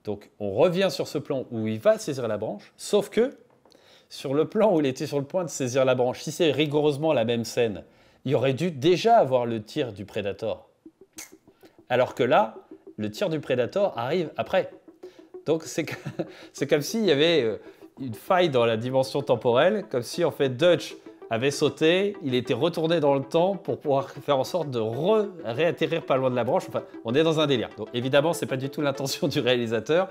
Donc on revient sur ce plan où il va saisir la branche, sauf que sur le plan où il était sur le point de saisir la branche, si c'est rigoureusement la même scène, il aurait dû déjà avoir le tir du Predator. Alors que là, le tir du Predator arrive après. Donc c'est comme s'il y avait une faille dans la dimension temporelle, comme si en fait Dutch avait sauté, il était retourné dans le temps pour pouvoir faire en sorte de réatterrir pas loin de la branche. Enfin, on est dans un délire. Donc évidemment, c'est pas du tout l'intention du réalisateur.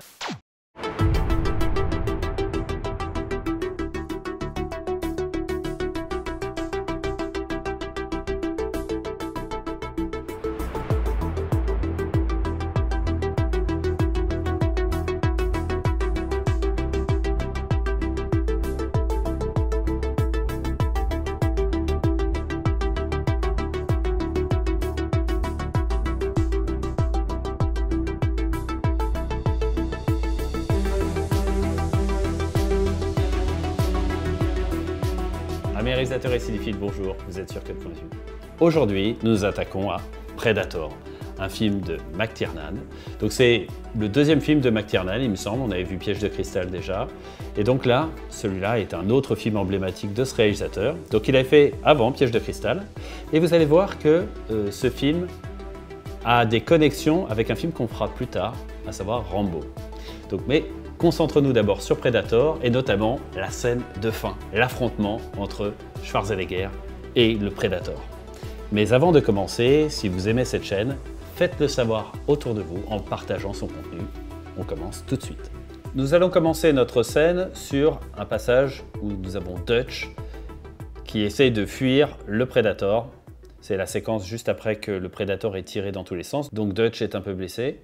Mes réalisateurs et cinéphiles, bonjour, vous êtes sur Cut Point de Vue. Aujourd'hui, nous nous attaquons à Predator, un film de McTiernan. Donc c'est le deuxième film de McTiernan, il me semble, on avait vu Piège de cristal déjà. Et donc là, celui-là est un autre film emblématique de ce réalisateur. Donc il avait fait avant Piège de cristal. Et vous allez voir que ce film a des connexions avec un film qu'on fera plus tard, à savoir Rambo. Donc, mais concentrons-nous d'abord sur Predator et notamment la scène de fin, l'affrontement entre Schwarzenegger et le Predator. Mais avant de commencer, si vous aimez cette chaîne, faites-le savoir autour de vous en partageant son contenu. On commence tout de suite. Nous allons commencer notre scène sur un passage où nous avons Dutch qui essaye de fuir le Predator. C'est la séquence juste après que le Predator est tiré dans tous les sens, donc Dutch est un peu blessé.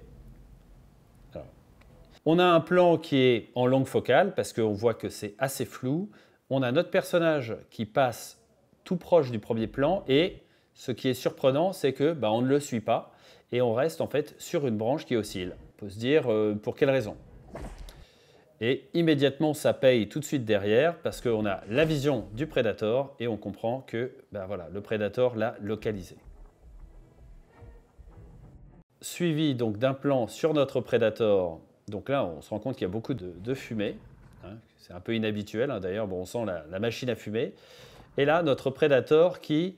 On a un plan qui est en longue focale parce qu'on voit que c'est assez flou. On a notre personnage qui passe tout proche du premier plan et ce qui est surprenant, c'est que on ne le suit pas et on reste en fait sur une branche qui oscille. On peut se dire pour quelle raison. Et immédiatement, ça paye tout de suite derrière parce qu'on a la vision du Predator et on comprend que voilà, le Predator l'a localisé. Suivi donc d'un plan sur notre Predator. Donc là, on se rend compte qu'il y a beaucoup de fumée. Hein, c'est un peu inhabituel. Hein, d'ailleurs, on sent la machine à fumer. Et là, notre Predator qui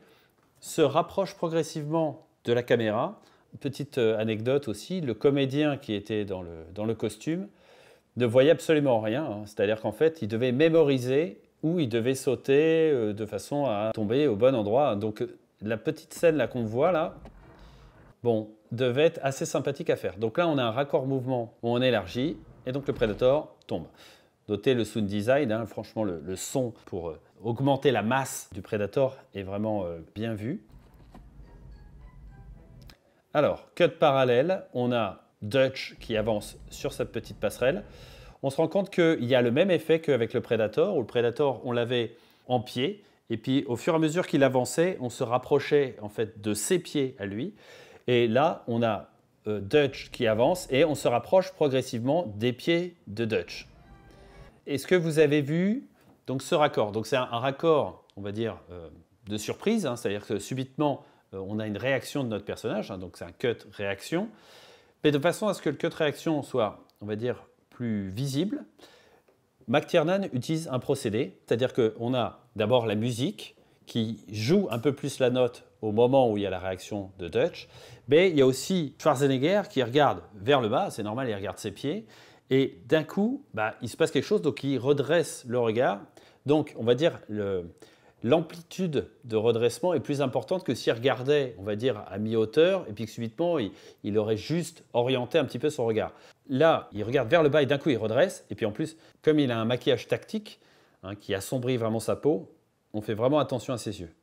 se rapproche progressivement de la caméra. Petite anecdote aussi, le comédien qui était dans le costume ne voyait absolument rien. Hein, c'est-à-dire qu'en fait, il devait mémoriser où il devait sauter de façon à tomber au bon endroit. Donc la petite scène là qu'on voit là, devait être assez sympathique à faire. Donc là, on a un raccord mouvement où on élargit et donc le Predator tombe. Notez le sound design, hein, franchement, le son pour augmenter la masse du Predator est vraiment bien vu. Alors, cut parallèle, on a Dutch qui avance sur cette petite passerelle. On se rend compte qu'il y a le même effet qu'avec le Predator, où le Predator, on l'avait en pied, et puis au fur et à mesure qu'il avançait, on se rapprochait en fait de ses pieds à lui. Et là, on a Dutch qui avance et on se rapproche progressivement des pieds de Dutch. Est-ce que vous avez vu donc, ce raccord? Donc c'est un raccord, on va dire, de surprise, hein, c'est-à-dire que subitement, on a une réaction de notre personnage, hein, donc c'est un cut réaction, mais de façon à ce que le cut réaction soit, on va dire, plus visible, McTiernan utilise un procédé, c'est-à-dire qu'on a d'abord la musique qui joue un peu plus la note au moment où il y a la réaction de Dutch, mais il y a aussi Schwarzenegger qui regarde vers le bas, c'est normal, il regarde ses pieds, et d'un coup, il se passe quelque chose, donc il redresse le regard. Donc, on va dire, l'amplitude de redressement est plus importante que s'il regardait, on va dire, à mi-hauteur, et puis que subitement, il aurait juste orienté un petit peu son regard. Là, il regarde vers le bas et d'un coup, il redresse, et puis en plus, comme il a un maquillage tactique, hein, qui assombrit vraiment sa peau, on fait vraiment attention à ses yeux.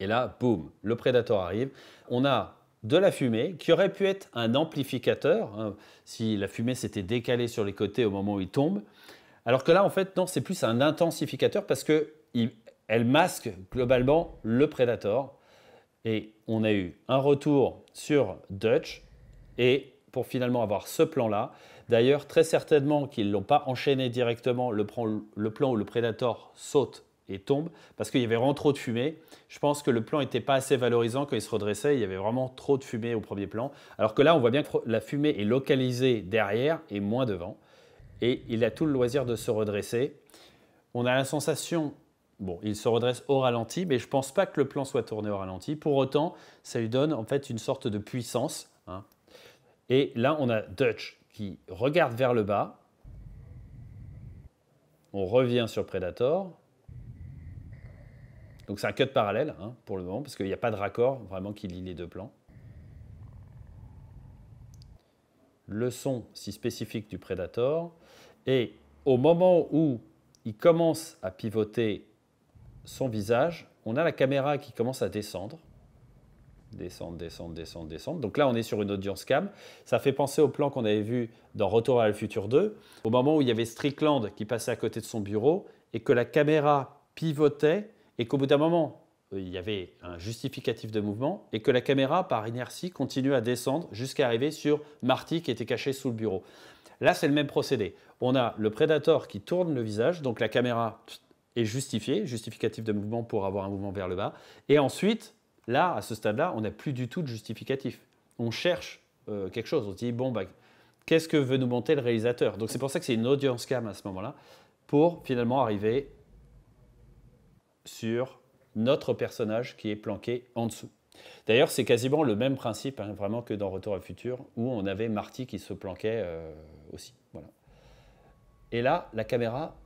Et là, boum, le Predator arrive. On a de la fumée qui aurait pu être un amplificateur, hein, si la fumée s'était décalée sur les côtés au moment où il tombe. Alors que là, en fait, non, c'est plus un intensificateur parce qu'elle masque globalement le Predator. Et on a eu un retour sur Dutch et pour finalement avoir ce plan-là. D'ailleurs, très certainement qu'ils ne l'ont pas enchaîné directement, le plan où le Predator saute et tombe parce qu'il y avait vraiment trop de fumée. Je pense que le plan n'était pas assez valorisant quand il se redressait. Il y avait vraiment trop de fumée au premier plan. Alors que là, on voit bien que la fumée est localisée derrière et moins devant. Et il a tout le loisir de se redresser. On a la sensation, bon, il se redresse au ralenti, mais je ne pense pas que le plan soit tourné au ralenti. Pour autant, ça lui donne en fait une sorte de puissance, hein. Et là, on a Dutch qui regarde vers le bas. On revient sur Predator. Donc c'est un cut parallèle, hein, pour le moment, parce qu'il n'y a pas de raccord vraiment qui lie les deux plans. Le son si spécifique du Predator. Et au moment où il commence à pivoter son visage, on a la caméra qui commence à descendre. Descendre, descendre, descendre, descendre. Donc là, on est sur une audience cam. Ça fait penser au plan qu'on avait vu dans Retour à le futur 2, au moment où il y avait Strickland qui passait à côté de son bureau et que la caméra pivotait et qu'au bout d'un moment, il y avait un justificatif de mouvement et que la caméra, par inertie, continuait à descendre jusqu'à arriver sur Marty qui était caché sous le bureau. Là, c'est le même procédé. On a le Predator qui tourne le visage, donc la caméra est justifiée, justificatif de mouvement pour avoir un mouvement vers le bas. Et ensuite, là, à ce stade-là, on n'a plus du tout de justificatif. On cherche quelque chose. On se dit, bon, bah, qu'est-ce que veut nous monter le réalisateur? Donc c'est pour ça que c'est une audience cam à ce moment-là, pour finalement arriver sur notre personnage qui est planqué en dessous. D'ailleurs, c'est quasiment le même principe, hein, vraiment, que dans Retour à le futur, où on avait Marty qui se planquait aussi. Voilà. Et là, la caméra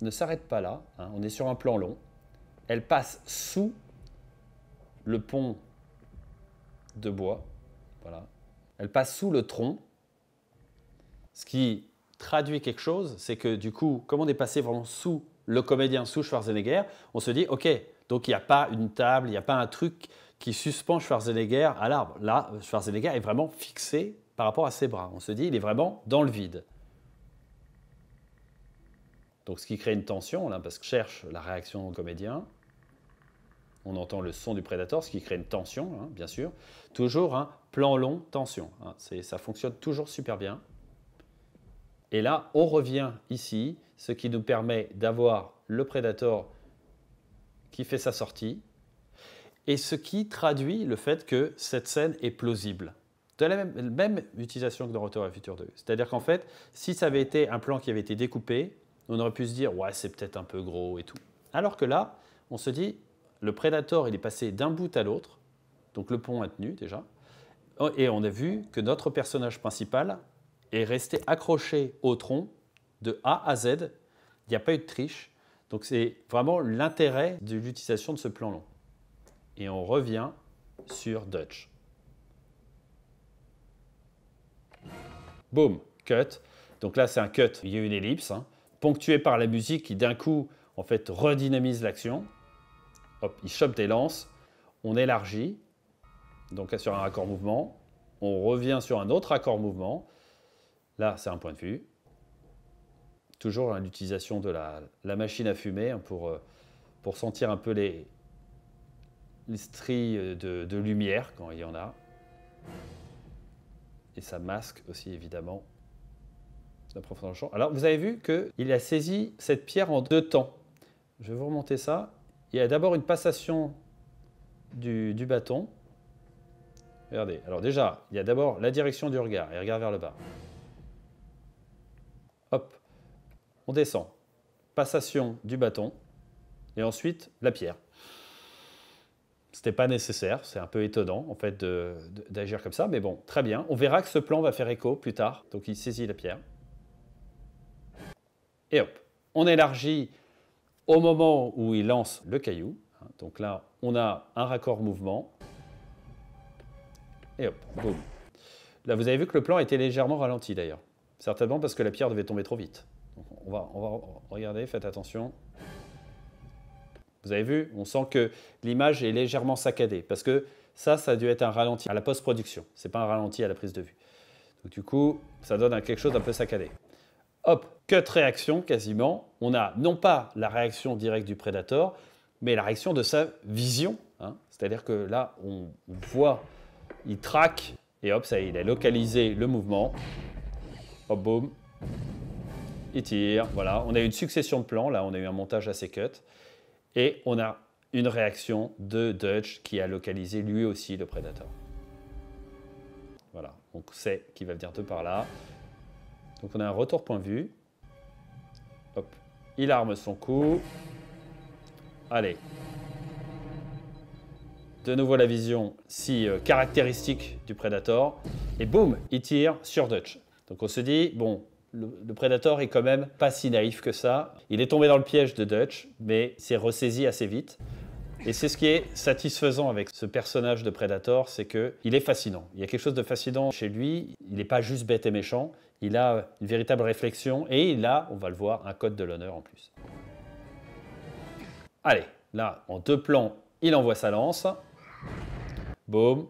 ne s'arrête pas là, hein, on est sur un plan long. Elle passe sous le pont de bois. Voilà. Elle passe sous le tronc. Ce qui traduit quelque chose, c'est que du coup, comme on est passé vraiment sous le comédien, sous Schwarzenegger, on se dit, ok, donc il n'y a pas une table, il n'y a pas un truc qui suspend Schwarzenegger à l'arbre. Là, Schwarzenegger est vraiment fixé par rapport à ses bras. On se dit, il est vraiment dans le vide. Donc ce qui crée une tension, là, parce que cherche la réaction du comédien. On entend le son du Predator, ce qui crée une tension, hein, bien sûr. Toujours un plan long, tension. Hein, ça fonctionne toujours super bien. Et là, on revient ici, ce qui nous permet d'avoir le Predator qui fait sa sortie, et ce qui traduit le fait que cette scène est plausible. De la même utilisation que dans Retour à le futur 2. C'est-à-dire qu'en fait, si ça avait été un plan qui avait été découpé, on aurait pu se dire, ouais, c'est peut-être un peu gros et tout. Alors que là, on se dit, le Predator, il est passé d'un bout à l'autre, donc le pont est tenu déjà, et on a vu que notre personnage principal est resté accroché au tronc de A à Z. Il n'y a pas eu de triche. Donc c'est vraiment l'intérêt de l'utilisation de ce plan long. Et on revient sur Dutch. Boom, cut. Donc là, c'est un cut, il y a une ellipse, hein, ponctuée par la musique qui d'un coup, en fait, redynamise l'action. Hop, il chope des lances, on élargit, donc sur un raccord mouvement, on revient sur un autre raccord mouvement. Là, c'est un point de vue. Toujours hein, l'utilisation de la machine à fumer hein, pour sentir un peu les stries de lumière quand il y en a. Et ça masque aussi évidemment la profondeur du champ. Alors vous avez vu qu'il a saisi cette pierre en deux temps. Je vais vous remonter ça. Il y a d'abord une passation du bâton. Regardez, alors déjà, il y a d'abord la direction du regard. Il regarde vers le bas. Hop, on descend. Passation du bâton. Et ensuite, la pierre. Ce n'était pas nécessaire, c'est un peu étonnant en fait d'agir comme ça, mais bon, très bien. On verra que ce plan va faire écho plus tard. Donc il saisit la pierre. Et hop, on élargit au moment où il lance le caillou. Donc là, on a un raccord mouvement. Et hop, boum. Là, vous avez vu que le plan était légèrement ralenti d'ailleurs. Certainement parce que la pierre devait tomber trop vite. Donc, on va regarder, faites attention. Vous avez vu, on sent que l'image est légèrement saccadée. Parce que ça a dû être un ralenti à la post-production. Ce n'est pas un ralenti à la prise de vue. Donc du coup, ça donne quelque chose d'un peu saccadé. Hop, cut réaction quasiment. On a non pas la réaction directe du Predator, mais la réaction de sa vision. Hein. C'est-à-dire que là, on voit, il traque, et hop, ça y est, il a localisé le mouvement. Hop, boum. Il tire, voilà. On a eu une succession de plans, là, on a eu un montage assez cut. Et on a une réaction de Dutch qui a localisé lui aussi le Predator. Voilà, donc c'est qui va venir de par là. Donc on a un retour point de vue. Hop, il arme son coup. Allez. De nouveau la vision si caractéristique du Predator. Et boum, il tire sur Dutch. Donc on se dit, bon, le Predator est quand même pas si naïf que ça. Il est tombé dans le piège de Dutch, mais s'est ressaisi assez vite. Et c'est ce qui est satisfaisant avec ce personnage de Predator, c'est qu'il est fascinant. Il y a quelque chose de fascinant chez lui. Il n'est pas juste bête et méchant. Il a une véritable réflexion et il a, on va le voir, un code de l'honneur en plus. Allez, là, en 2 plans, il envoie sa lance. Boum.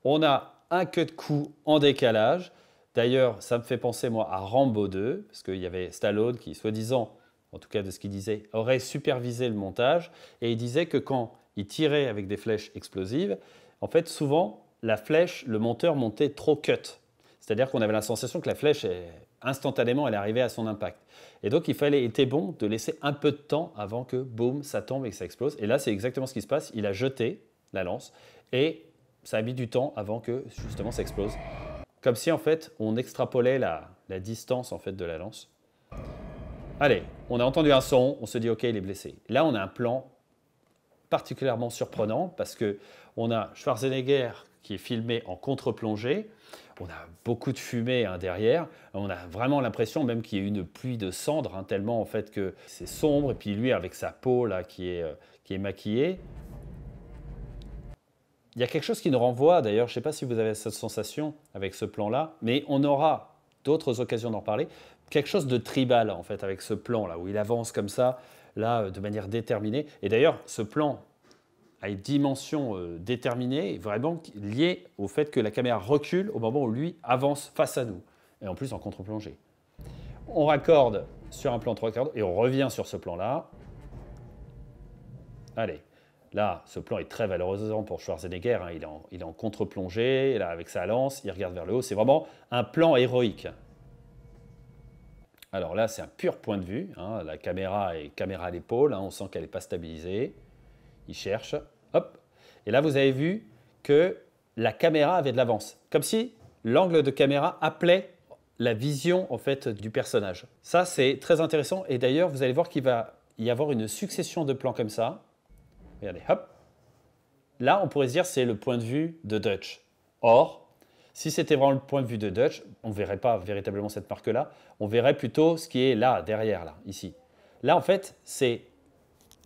On a un queue de coup en décalage. D'ailleurs, ça me fait penser, moi, à Rambo 2, parce qu'il y avait Stallone qui, soi-disant, en tout cas de ce qu'il disait, aurait supervisé le montage. Et il disait que quand il tirait avec des flèches explosives, en fait, souvent, la flèche, le monteur montait trop cut. C'est-à-dire qu'on avait la sensation que la flèche, instantanément, elle arrivait à son impact. Et donc, il était bon de laisser un peu de temps avant que, boum, ça tombe et que ça explose. Et là, c'est exactement ce qui se passe. Il a jeté la lance et ça a mis du temps avant que, justement, ça explose. Comme si, en fait, on extrapolait la distance, en fait, de la lance. Allez, on a entendu un son, on se dit, OK, il est blessé. Là, on a un plan particulièrement surprenant parce qu'on a Schwarzenegger qui est filmé en contre-plongée. On a beaucoup de fumée derrière. On a vraiment l'impression même qu'il y a une pluie de cendres, tellement en fait que c'est sombre. Et puis lui, avec sa peau là, qui est maquillée. Il y a quelque chose qui nous renvoie, d'ailleurs, je ne sais pas si vous avez cette sensation avec ce plan-là, mais on aura d'autres occasions d'en parler. Quelque chose de tribal, en fait, avec ce plan-là, où il avance comme ça, là, de manière déterminée. Et d'ailleurs, ce plan a une dimension déterminée, vraiment liée au fait que la caméra recule au moment où lui avance face à nous, et en plus en contre-plongée. On raccorde sur un plan 3/4 et on revient sur ce plan-là. Allez. Là, ce plan est très valorisant pour Schwarzenegger. Il est en contre-plongée, là, avec sa lance, il regarde vers le haut. C'est vraiment un plan héroïque. Alors là, c'est un pur point de vue. La caméra est caméra à l'épaule. On sent qu'elle n'est pas stabilisée. Il cherche. Hop. Et là, vous avez vu que la caméra avait de l'avance. Comme si l'angle de caméra appelait la vision en fait, du personnage. Ça, c'est très intéressant. Et d'ailleurs, vous allez voir qu'il va y avoir une succession de plans comme ça. Regardez, hop. Là, on pourrait se dire que c'est le point de vue de Dutch. Or, si c'était vraiment le point de vue de Dutch, on ne verrait pas véritablement cette marque-là. On verrait plutôt ce qui est là, derrière, là, ici. Là, en fait, c'est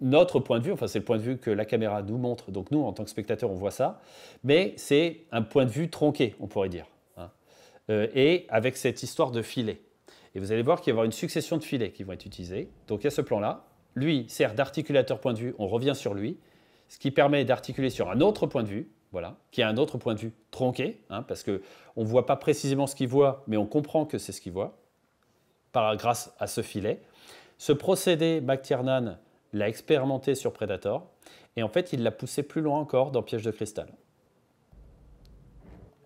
notre point de vue. Enfin, c'est le point de vue que la caméra nous montre. Donc, nous, en tant que spectateurs, on voit ça. Mais c'est un point de vue tronqué, on pourrait dire. Et avec cette histoire de filet. Et vous allez voir qu'il va y avoir une succession de filets qui vont être utilisés. Donc, il y a ce plan-là. Lui sert d'articulateur point de vue, on revient sur lui, ce qui permet d'articuler sur un autre point de vue, voilà, qui a un autre point de vue tronqué, parce qu'on ne voit pas précisément ce qu'il voit, mais on comprend que c'est ce qu'il voit, grâce à ce filet. Ce procédé, McTiernan l'a expérimenté sur Predator, et en fait, il l'a poussé plus loin encore dans Piège de cristal.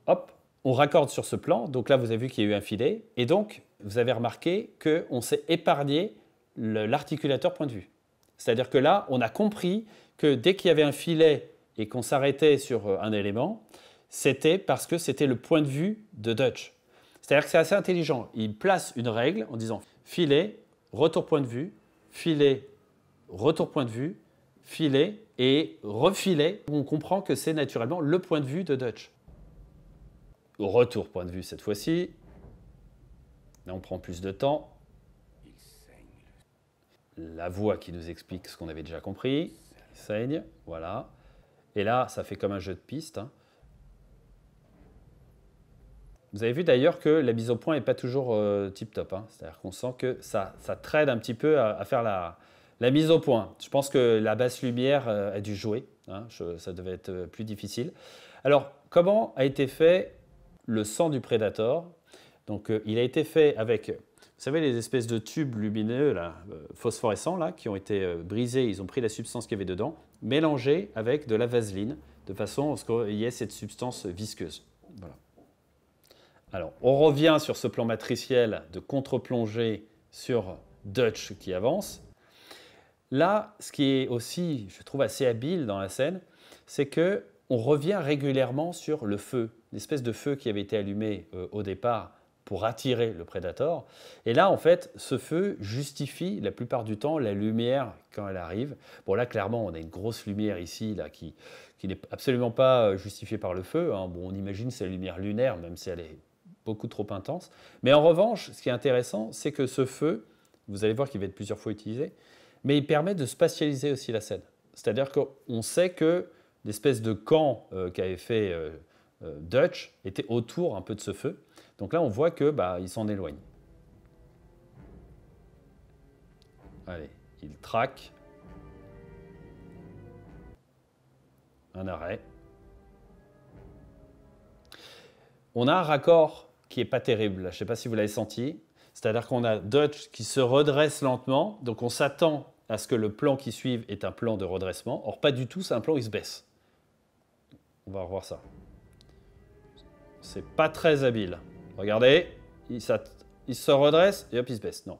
Hop, on raccorde sur ce plan, donc là, vous avez vu qu'il y a eu un filet, et donc, vous avez remarqué qu'on s'est épargné l'articulateur point de vue. C'est-à-dire que là, on a compris que dès qu'il y avait un filet et qu'on s'arrêtait sur un élément, c'était parce que c'était le point de vue de Dutch. C'est-à-dire que c'est assez intelligent. Il place une règle en disant filet, retour point de vue, filet, retour point de vue, filet et refilet. On comprend que c'est naturellement le point de vue de Dutch. Retour point de vue cette fois-ci. Là, on prend plus de temps. La voix qui nous explique ce qu'on avait déjà compris. Il saigne, voilà. Et là, ça fait comme un jeu de piste. Vous avez vu d'ailleurs que la mise au point n'est pas toujours tip-top. C'est-à-dire qu'on sent que ça traîne un petit peu à faire la mise au point. Je pense que la basse lumière a dû jouer. Ça devait être plus difficile. Alors, comment a été fait le sang du Predator? Donc, il a été fait avec... Vous savez, les espèces de tubes lumineux, là, phosphorescents, là, qui ont été brisés, ils ont pris la substance qu'il y avait dedans, mélangée avec de la vaseline, de façon à ce qu'il y ait cette substance visqueuse. Voilà. Alors, on revient sur ce plan matriciel de contre-plongée sur Dutch qui avance. Là, ce qui est aussi, je trouve, assez habile dans la scène, c'est que on revient régulièrement sur le feu, l'espèce de feu qui avait été allumé au départ pour attirer le prédateur. Et là, en fait, ce feu justifie la plupart du temps la lumière quand elle arrive. Bon, là, clairement, on a une grosse lumière ici là, qui n'est absolument pas justifiée par le feu, hein. Bon, on imagine que c'est la lumière lunaire, même si elle est beaucoup trop intense. Mais en revanche, ce qui est intéressant, c'est que ce feu, vous allez voir qu'il va être plusieurs fois utilisé, mais il permet de spatialiser aussi la scène. C'est-à-dire qu'on sait que l'espèce de camp qu'avait fait Dutch était autour un peu de ce feu. Donc là, on voit que il s'en éloigne. Allez, il traque. Un arrêt. On a un raccord qui n'est pas terrible. Je ne sais pas si vous l'avez senti. C'est-à-dire qu'on a Dutch qui se redresse lentement. Donc on s'attend à ce que le plan qui suive est un plan de redressement. Or, pas du tout, c'est un plan où il se baisse. On va revoir ça. C'est pas très habile. Regardez, il se redresse et hop, il se baisse. Non.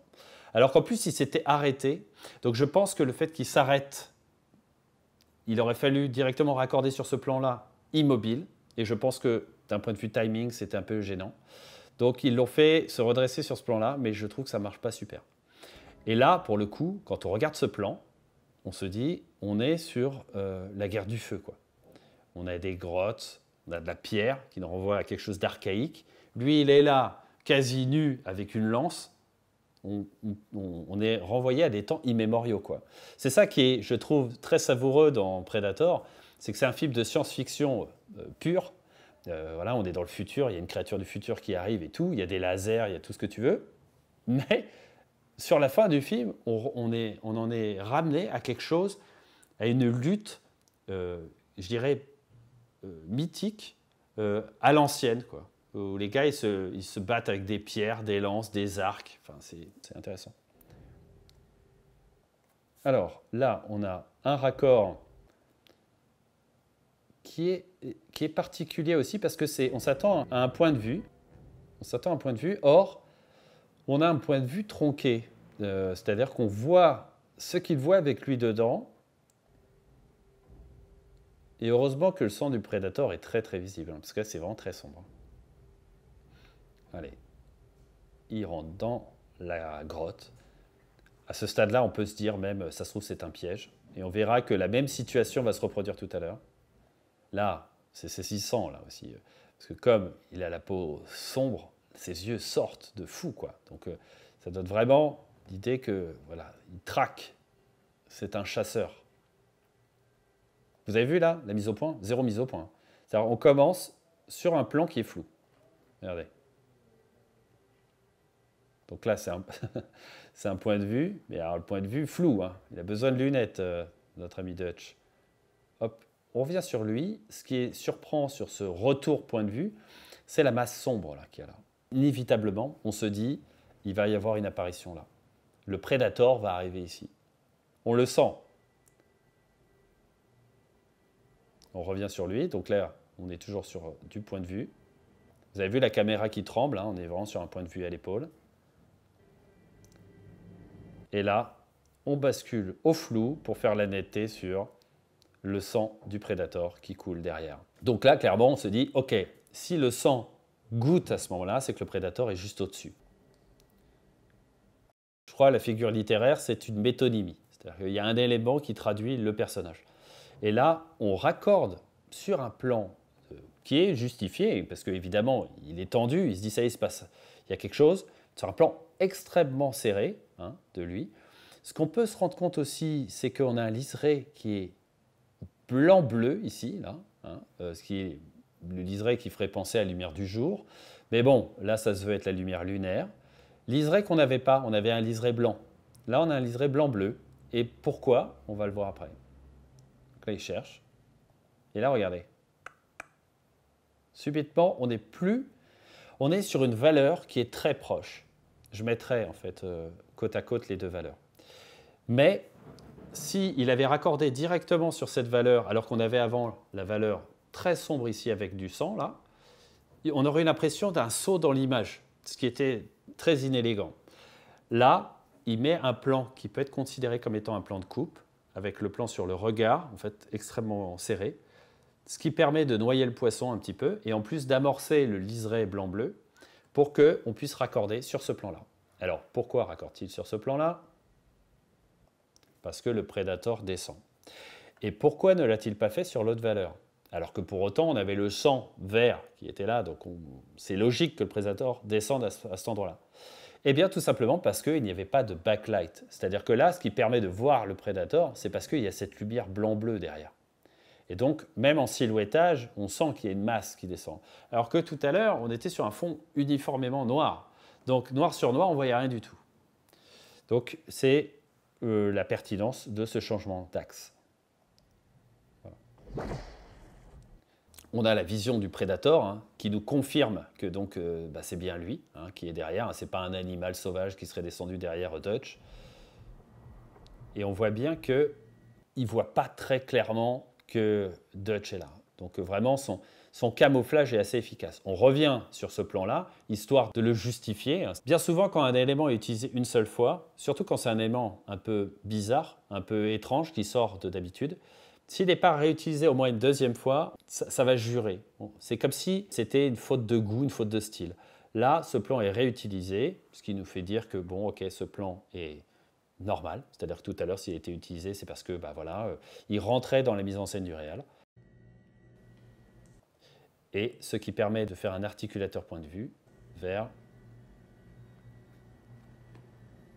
Alors qu'en plus, il s'était arrêté. Donc je pense que le fait qu'il s'arrête, il aurait fallu directement raccorder sur ce plan-là immobile. Et je pense que d'un point de vue timing, c'était un peu gênant. Donc ils l'ont fait se redresser sur ce plan-là, mais je trouve que ça ne marche pas super. Et là, pour le coup, quand on regarde ce plan, on se dit, on est sur la guerre du feu, quoi. On a des grottes, on a de la pierre qui nous renvoie à quelque chose d'archaïque. Lui, il est là, quasi nu, avec une lance. On est renvoyé à des temps immémoriaux, quoi. C'est ça qui est, je trouve, très savoureux dans Predator, c'est que c'est un film de science-fiction pure. Voilà, on est dans le futur, il y a une créature du futur qui arrive et tout, il y a des lasers, il y a tout ce que tu veux. Mais sur la fin du film, on en est ramené à quelque chose, à une lutte, je dirais, mythique, à l'ancienne, quoi. Où les gars, ils se battent avec des pierres, des lances, des arcs. Enfin, c'est intéressant. Alors, là, on a un raccord qui est particulier aussi parce que on s'attend à un point de vue. On s'attend à un point de vue. Or, on a un point de vue tronqué. C'est-à-dire qu'on voit ce qu'il voit avec lui dedans. Et heureusement que le sang du prédateur est très très visible, hein, parce que là, c'est vraiment très sombre. Allez, il rentre dans la grotte. À ce stade-là, on peut se dire même, ça se trouve, c'est un piège. Et on verra que la même situation va se reproduire tout à l'heure. Là, c'est saisissant, là aussi. Parce que comme il a la peau sombre, ses yeux sortent de fou, quoi. Donc, ça donne vraiment l'idée que, voilà, il traque. C'est un chasseur. Vous avez vu, là, la mise au point? Zéro mise au point. C'est-à-dire, on commence sur un plan qui est flou. Regardez. Donc là, c'est un point de vue, mais alors le point de vue flou, hein. Il a besoin de lunettes, notre ami Dutch. Hop, on revient sur lui. Ce qui est surprend sur ce retour point de vue, c'est la masse sombre là qu'il y a là. Inévitablement, on se dit, il va y avoir une apparition là. Le Predator va arriver ici. On le sent. On revient sur lui. Donc là, on est toujours sur du point de vue. Vous avez vu la caméra qui tremble, hein, on est vraiment sur un point de vue à l'épaule. Et là, on bascule au flou pour faire la netteté sur le sang du prédateur qui coule derrière. Donc là, clairement, on se dit, ok, si le sang goutte à ce moment-là, c'est que le prédateur est juste au-dessus. Je crois que la figure littéraire, c'est une métonymie. C'est-à-dire qu'il y a un élément qui traduit le personnage. Et là, on raccorde sur un plan qui est justifié, parce qu'évidemment, il est tendu, il se dit, ça y est, il se passe, il y a quelque chose, sur un plan extrêmement serré, hein, de lui. Ce qu'on peut se rendre compte aussi, c'est qu'on a un liseré qui est blanc-bleu ici, là, hein, ce qui est le liseré qui ferait penser à la lumière du jour. Mais bon, là, ça se veut être la lumière lunaire. Liseré qu'on n'avait pas, on avait un liseré blanc. Là, on a un liseré blanc-bleu. Et pourquoi? On va le voir après. Donc là, il cherche. Et là, regardez. Subitement, on est sur une valeur qui est très proche. Je mettrais en fait côte à côte les deux valeurs. Mais s'il avait raccordé directement sur cette valeur, alors qu'on avait avant la valeur très sombre ici avec du sang, là, on aurait une impression d'un saut dans l'image, ce qui était très inélégant. Là, il met un plan qui peut être considéré comme étant un plan de coupe, avec le plan sur le regard, en fait extrêmement serré, ce qui permet de noyer le poisson un petit peu, et en plus d'amorcer le liseré blanc-bleu, pour qu'on puisse raccorder sur ce plan-là. Alors, pourquoi raccorde-t-il sur ce plan-là? Parce que le Predator descend. Et pourquoi ne l'a-t-il pas fait sur l'autre valeur? Alors que pour autant, on avait le sang vert qui était là, donc c'est logique que le Predator descende à cet endroit-là. Eh bien, tout simplement parce qu'il n'y avait pas de backlight. C'est-à-dire que là, ce qui permet de voir le Predator, c'est parce qu'il y a cette lumière blanc-bleu derrière. Et donc, même en silhouettage, on sent qu'il y a une masse qui descend. Alors que tout à l'heure, on était sur un fond uniformément noir. Donc, noir sur noir, on ne voyait rien du tout. Donc, c'est la pertinence de ce changement d'axe. Voilà. On a la vision du Predator qui nous confirme que donc c'est bien lui qui est derrière. Ce n'est pas un animal sauvage qui serait descendu derrière Dutch. Et on voit bien qu'il ne voit pas très clairement que Dutch est là. Donc vraiment, son camouflage est assez efficace. On revient sur ce plan-là, histoire de le justifier. Bien souvent, quand un élément est utilisé une seule fois, surtout quand c'est un élément un peu bizarre, un peu étrange, qui sort d'habitude, s'il n'est pas réutilisé au moins une deuxième fois, ça va jurer. Bon, c'est comme si c'était une faute de goût, une faute de style. Là, ce plan est réutilisé, ce qui nous fait dire que bon, ok, ce plan est normal. C'est-à-dire que tout à l'heure, s'il a été utilisé, c'est parce que il rentrait dans la mise en scène du réal. Et ce qui permet de faire un articulateur point de vue vers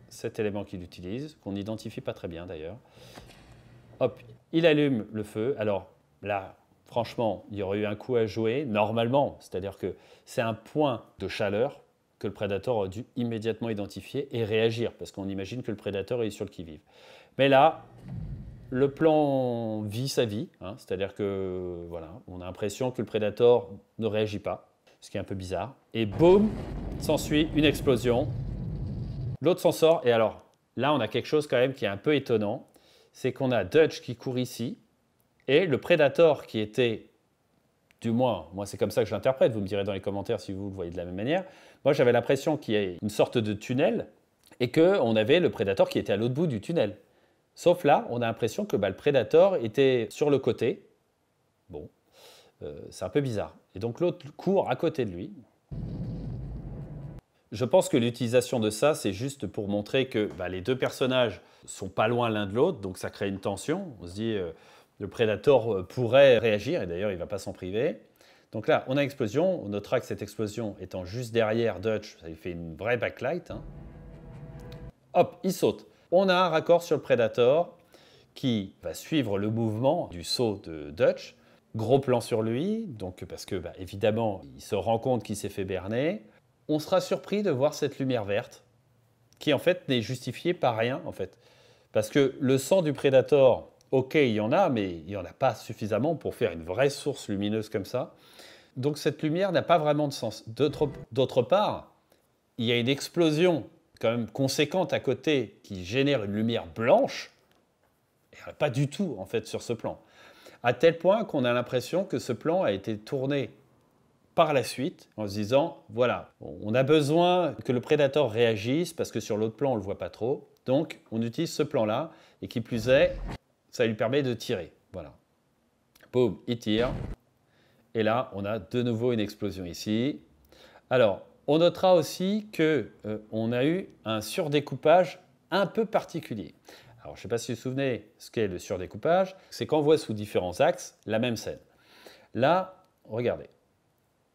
cet élément qu'il utilise, qu'on n'identifie pas très bien d'ailleurs. Hop, il allume le feu. Alors là, franchement, il y aurait eu un coup à jouer, normalement. C'est-à-dire que c'est un point de chaleur que le prédateur aurait dû immédiatement identifier et réagir, parce qu'on imagine que le prédateur est sur le qui-vive. Mais là, le plan vit sa vie, c'est-à-dire que voilà, on a l'impression que le prédateur ne réagit pas, ce qui est un peu bizarre. Et boum, s'ensuit une explosion. L'autre s'en sort, et alors là, on a quelque chose quand même qui est un peu étonnant. C'est qu'on a Dutch qui court ici, et le Predator qui était, du moins, moi c'est comme ça que je l'interprète, vous me direz dans les commentaires si vous le voyez de la même manière, moi j'avais l'impression qu'il y ait une sorte de tunnel, et qu'on avait le Predator qui était à l'autre bout du tunnel. Sauf là, on a l'impression que le Predator était sur le côté. Bon, c'est un peu bizarre. Et donc l'autre court à côté de lui. Je pense que l'utilisation de ça, c'est juste pour montrer que les deux personnages sont pas loin l'un de l'autre, donc ça crée une tension. On se dit, le Predator pourrait réagir, et d'ailleurs, il ne va pas s'en priver. Donc là, on a explosion. On notera que cette explosion étant juste derrière Dutch, ça lui fait une vraie backlight. Hop, il saute. On a un raccord sur le Predator qui va suivre le mouvement du saut de Dutch. Gros plan sur lui, donc parce que évidemment, il se rend compte qu'il s'est fait berner. On sera surpris de voir cette lumière verte, qui en fait n'est justifiée par rien en fait. Parce que le sang du Predator, ok, il y en a, mais il n'y en a pas suffisamment pour faire une vraie source lumineuse comme ça. Donc cette lumière n'a pas vraiment de sens. D'autre part, il y a une explosion quand même conséquente à côté qui génère une lumière blanche, et pas du tout en fait sur ce plan. À tel point qu'on a l'impression que ce plan a été tourné par la suite en se disant, voilà, on a besoin que le Predator réagisse parce que sur l'autre plan, on ne le voit pas trop. Donc, on utilise ce plan-là et qui plus est, ça lui permet de tirer. Voilà. Boum, il tire. Et là, on a de nouveau une explosion ici. Alors, on notera aussi qu'on a eu un surdécoupage un peu particulier. Alors, je ne sais pas si vous vous souvenez ce qu'est le surdécoupage. C'est qu'on voit sous différents axes la même scène. Là, regardez.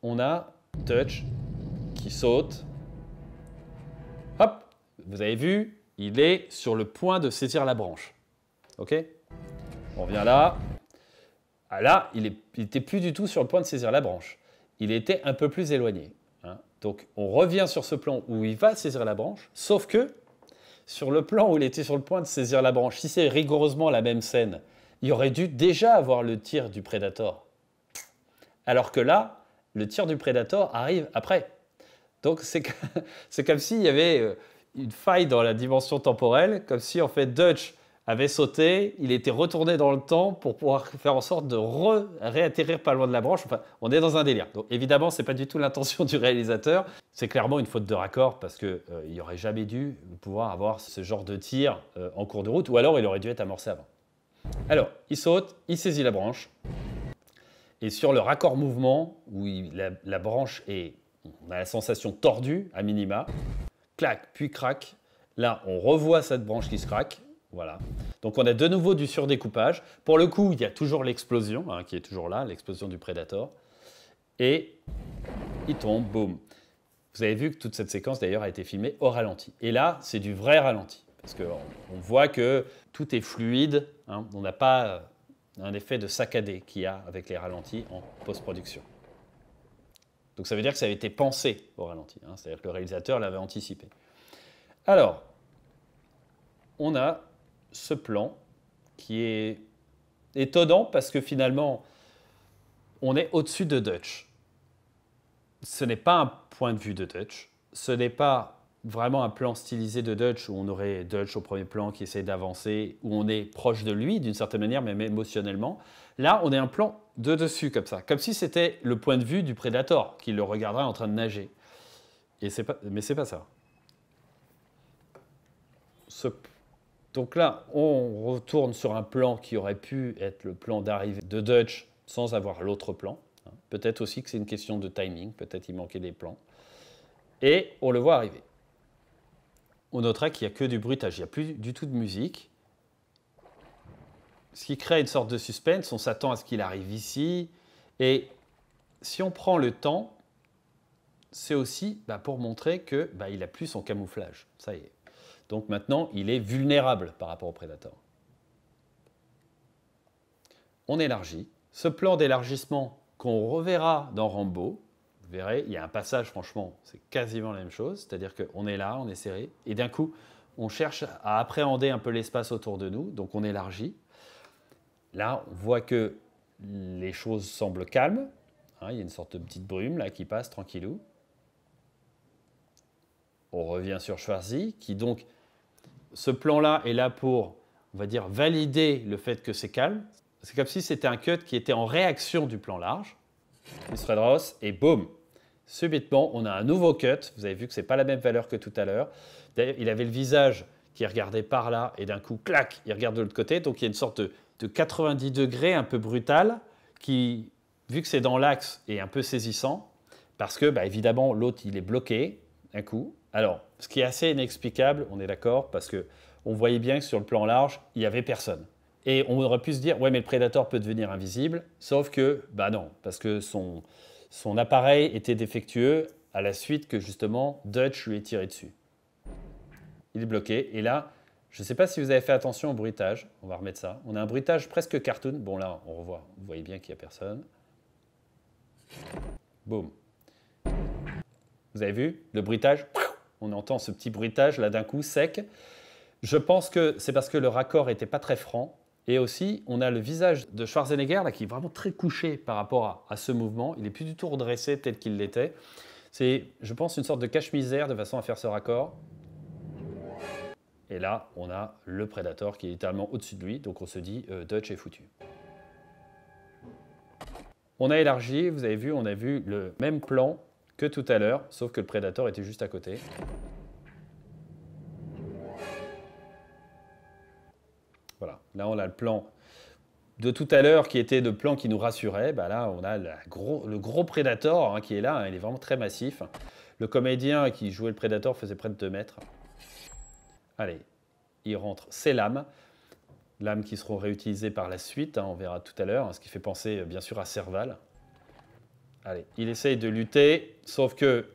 On a Dutch qui saute. Hop, vous avez vu, il est sur le point de saisir la branche. Ok? On revient là. Ah là, il n'était plus du tout sur le point de saisir la branche. Il était un peu plus éloigné. Donc, on revient sur ce plan où il va saisir la branche, sauf que sur le plan où il était sur le point de saisir la branche, si c'est rigoureusement la même scène, il aurait dû déjà avoir le tir du Predator. Alors que là, le tir du Predator arrive après. Donc c'est comme s'il y avait une faille dans la dimension temporelle, comme si en fait Dutch avait sauté, il était retourné dans le temps pour pouvoir faire en sorte de réatterrir pas loin de la branche. Enfin, on est dans un délire. Donc évidemment, c'est pas du tout l'intention du réalisateur. C'est clairement une faute de raccord parce qu'il n'aurait jamais dû pouvoir avoir ce genre de tir en cours de route, ou alors il aurait dû être amorcé avant. Alors, il saute, il saisit la branche, et sur le raccord mouvement, où la branche est, on a la sensation tordue à minima, clac, puis crac. Là, on revoit cette branche qui se craque. Voilà. Donc on a de nouveau du surdécoupage. Pour le coup, il y a toujours l'explosion, qui est toujours là, l'explosion du Predator. Et il tombe, boum. Vous avez vu que toute cette séquence d'ailleurs a été filmée au ralenti. Et là, c'est du vrai ralenti. Parce qu'on voit que tout est fluide. On n'a pas un effet de saccadé qu'il y a avec les ralentis en post-production. Donc ça veut dire que ça a été pensé au ralenti. C'est-à-dire que le réalisateur l'avait anticipé. Alors, on a ce plan qui est étonnant parce que finalement, on est au-dessus de Dutch. Ce n'est pas un point de vue de Dutch. Ce n'est pas vraiment un plan stylisé de Dutch où on aurait Dutch au premier plan qui essaie d'avancer, où on est proche de lui d'une certaine manière, même émotionnellement. Là, on est un plan de dessus comme ça, comme si c'était le point de vue du Predator qui le regarderait en train de nager. Mais c'est pas ça. Donc là, on retourne sur un plan qui aurait pu être le plan d'arrivée de Dutch sans avoir l'autre plan. Peut-être aussi que c'est une question de timing, peut-être il manquait des plans. Et on le voit arriver. On notera qu'il n'y a que du bruitage, il n'y a plus du tout de musique. Ce qui crée une sorte de suspense, on s'attend à ce qu'il arrive ici. Et si on prend le temps, c'est aussi pour montrer qu'il n'a plus son camouflage. Ça y est. Donc maintenant, il est vulnérable par rapport au Predator. On élargit. Ce plan d'élargissement qu'on reverra dans Rambo, vous verrez, il y a un passage, franchement, c'est quasiment la même chose. C'est-à-dire qu'on est là, on est serré, et d'un coup, on cherche à appréhender un peu l'espace autour de nous, donc on élargit. Là, on voit que les choses semblent calmes. Il y a une sorte de petite brume là qui passe tranquillou. On revient sur Schwarzy, qui donc, ce plan-là est là pour, on va dire, valider le fait que c'est calme. C'est comme si c'était un cut qui était en réaction du plan large. Il se redresse et boum, subitement, on a un nouveau cut. Vous avez vu que ce n'est pas la même valeur que tout à l'heure. D'ailleurs, il avait le visage qui regardait par là et d'un coup, clac, il regarde de l'autre côté. Donc il y a une sorte de 90 degrés un peu brutal qui, vu que c'est dans l'axe, est un peu saisissant parce que, évidemment, l'autre, il est bloqué d'un coup. Alors, ce qui est assez inexplicable, on est d'accord, parce qu'on voyait bien que sur le plan large, il n'y avait personne. Et on aurait pu se dire, ouais, mais le Predator peut devenir invisible, sauf que, non, parce que son appareil était défectueux à la suite que, justement, Dutch lui ait tiré dessus. Il est bloqué, et là, je ne sais pas si vous avez fait attention au bruitage, on va remettre ça. On a un bruitage presque cartoon, bon là, on revoit, vous voyez bien qu'il n'y a personne. Boum. Vous avez vu, le bruitage, on entend ce petit bruitage là d'un coup sec. Je pense que c'est parce que le raccord n'était pas très franc. Et aussi, on a le visage de Schwarzenegger là, qui est vraiment très couché par rapport à ce mouvement. Il n'est plus du tout redressé tel qu'il l'était. C'est, je pense, une sorte de cache-misère de façon à faire ce raccord. Et là, on a le Predator qui est littéralement au-dessus de lui. Donc on se dit, Dutch est foutu. On a élargi, vous avez vu, on a vu le même plan que tout à l'heure, sauf que le Predator était juste à côté. Voilà, là on a le plan de tout à l'heure qui était le plan qui nous rassurait. Là on a le gros Predator qui est là, il est vraiment très massif. Le comédien qui jouait le Predator faisait près de 2 mètres. Allez, il rentre ses lames qui seront réutilisées par la suite, on verra tout à l'heure, ce qui fait penser bien sûr à Serval. Allez, il essaye de lutter, sauf que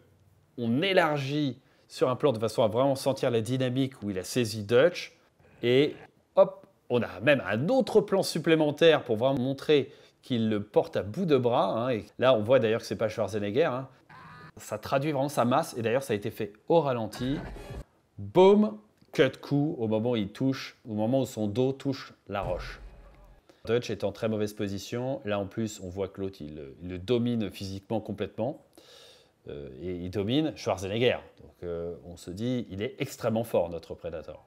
on élargit sur un plan de façon à vraiment sentir la dynamique où il a saisi Dutch. Et hop, on a même un autre plan supplémentaire pour vraiment montrer qu'il le porte à bout de bras. Et là, on voit d'ailleurs que ce n'est pas Schwarzenegger. Ça traduit vraiment sa masse. Et d'ailleurs, ça a été fait au ralenti. Boum, cut coup au moment où il touche, au moment où son dos touche la roche. Dutch est en très mauvaise position. Là, en plus, on voit que l'autre, il le domine physiquement complètement. Et il domine Schwarzenegger. Donc, on se dit, il est extrêmement fort, notre Predator.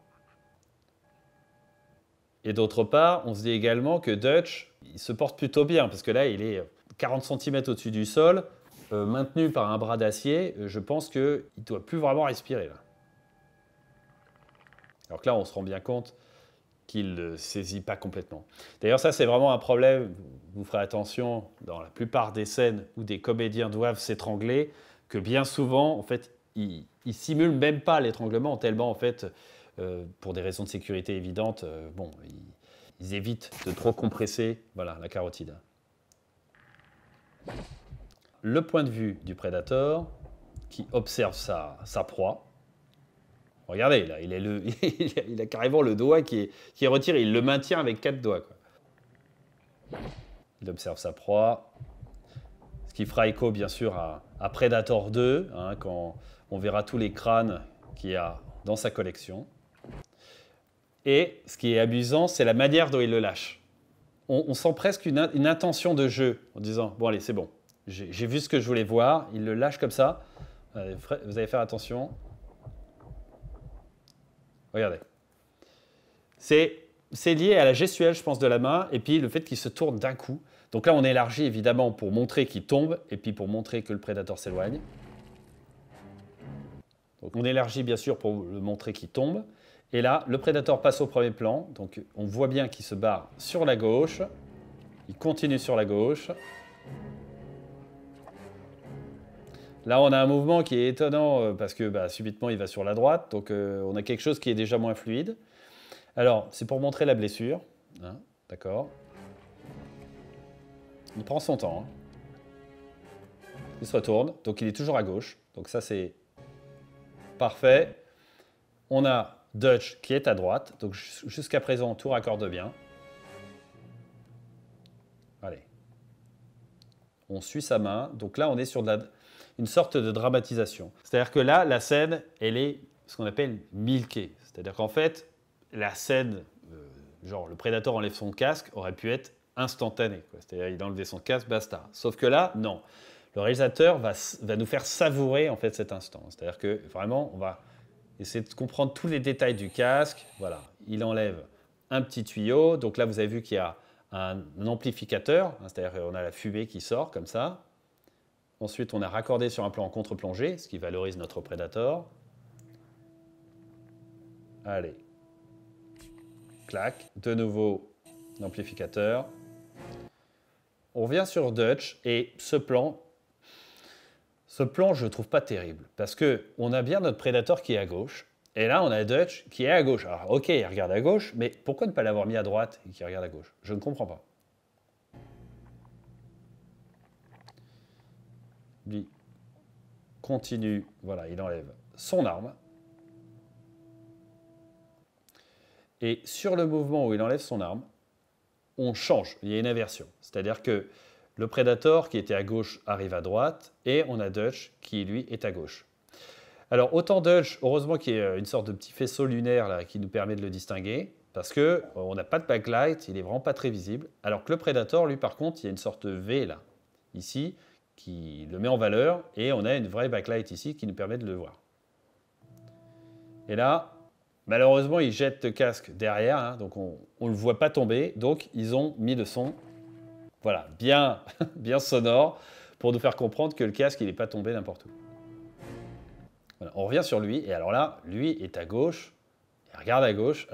Et d'autre part, on se dit également que Dutch, il se porte plutôt bien, parce que là, il est 40 cm au-dessus du sol, maintenu par un bras d'acier. Je pense qu'il ne doit plus vraiment respirer, là. Alors que là, on se rend bien compte qu'il ne saisit pas complètement. D'ailleurs, ça, c'est vraiment un problème. Vous ferez attention dans la plupart des scènes où des comédiens doivent s'étrangler, que bien souvent, en fait, ils simulent même pas l'étranglement, tellement, en fait, pour des raisons de sécurité évidentes, bon, ils évitent de trop compresser, voilà, la carotide. Le point de vue du prédateur qui observe sa proie. Regardez, là, il a carrément le doigt qui est retiré. Il le maintient avec 4 doigts, quoi. Il observe sa proie. Ce qui fera écho, bien sûr, à Predator 2, hein, quand on verra tous les crânes qu'il y a dans sa collection. Et ce qui est amusant, c'est la manière dont il le lâche. On sent presque une intention de jeu, en disant « Bon, allez, c'est bon. J'ai vu ce que je voulais voir. » Il le lâche comme ça. Vous allez faire attention. Regardez. C'est lié à la gestuelle, je pense, de la main, et puis le fait qu'il se tourne d'un coup. Donc là, on élargit évidemment pour montrer qu'il tombe, et puis pour montrer que le prédateur s'éloigne. Donc on élargit bien sûr pour le montrer qu'il tombe. Et là, le prédateur passe au premier plan. Donc on voit bien qu'il se barre sur la gauche. Il continue sur la gauche. Là, on a un mouvement qui est étonnant parce que subitement, il va sur la droite. Donc on a quelque chose qui est déjà moins fluide. Alors, c'est pour montrer la blessure. Hein, d'accord. Il prend son temps. Hein. Il se retourne. Donc il est toujours à gauche. Donc ça, c'est parfait. On a Dutch qui est à droite. Donc jusqu'à présent, tout raccorde bien. Allez. On suit sa main. Donc là, on est sur une sorte de dramatisation. C'est-à-dire que là, la scène, elle est ce qu'on appelle milquée. C'est-à-dire qu'en fait, la scène, genre le prédateur enlève son casque, aurait pu être instantanée. C'est-à-dire il a enlevé son casque, basta. Sauf que là, non. Le réalisateur va nous faire savourer en fait cet instant. C'est-à-dire que vraiment, on va essayer de comprendre tous les détails du casque. Voilà, il enlève un petit tuyau. Donc là, vous avez vu qu'il y a un amplificateur. C'est-à-dire qu'on a la fumée qui sort comme ça. Ensuite, on a raccordé sur un plan en contre-plongée, ce qui valorise notre Predator. Allez. Clac. De nouveau, l'amplificateur. On revient sur Dutch et ce plan, je ne trouve pas terrible. Parce qu'on a bien notre Predator qui est à gauche. Et là, on a Dutch qui est à gauche. Alors, ok, il regarde à gauche, mais pourquoi ne pas l'avoir mis à droite et qu'il regarde à gauche? Je ne comprends pas. Lui continue, voilà, il enlève son arme. Et sur le mouvement où il enlève son arme, on change, il y a une inversion. C'est-à-dire que le Predator qui était à gauche arrive à droite et on a Dutch qui, lui, est à gauche. Alors, autant Dutch, heureusement qu'il y a une sorte de petit faisceau lunaire là, qui nous permet de le distinguer, parce qu'on n'a pas de backlight, il n'est vraiment pas très visible. Alors que le Predator, lui, par contre, il y a une sorte de V là, ici, qui le met en valeur, et on a une vraie backlight ici qui nous permet de le voir. Et là, malheureusement, ils jettent le casque derrière, hein, donc on ne le voit pas tomber, donc ils ont mis le son, voilà, bien, bien sonore, pour nous faire comprendre que le casque, il n'est pas tombé n'importe où. Voilà, on revient sur lui, et alors là, lui est à gauche, il regarde à gauche,